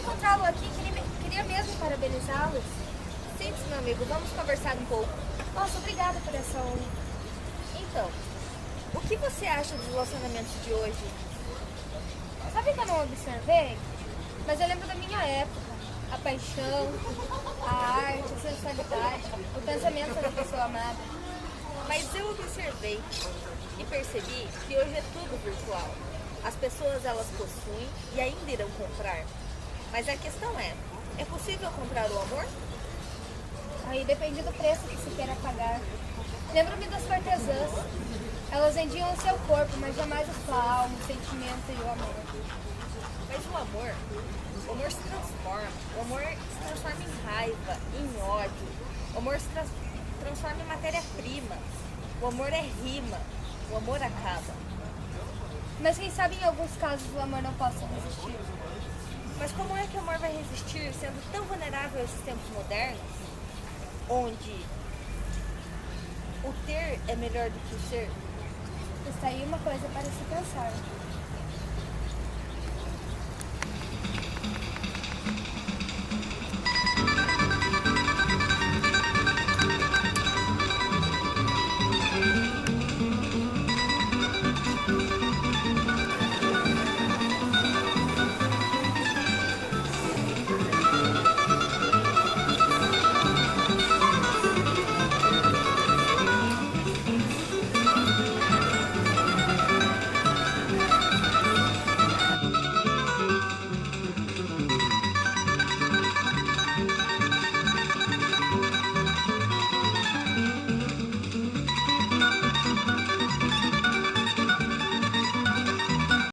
encontrá-lo aqui, queria mesmo parabenizá-los. Sente-se, meu amigo, vamos conversar um pouco. Nossa, obrigada por essa honra. Então, o que você acha dos relacionamentos de hoje? Sabe que eu não observei? Mas eu lembro da minha época. A paixão, a arte, a sensualidade, o pensamento da pessoa amada. Mas eu observei e percebi que hoje é tudo virtual. As pessoas, elas possuem e ainda irão comprar. Mas a questão é possível comprar o amor? Aí depende do preço que se queira pagar. Lembro-me das cortesãs. Elas vendiam o seu corpo, mas jamais a sua alma, o sentimento e o amor. Mas o amor se transforma. O amor se transforma em raiva, em ódio. O amor se transforma em matéria-prima. O amor é rima. O amor acaba. Mas quem sabe em alguns casos o amor não possa resistir. Mas como é que o amor vai resistir sendo tão vulnerável a esses tempos modernos? Onde o ter é melhor do que o ser? Está aí uma coisa para se pensar.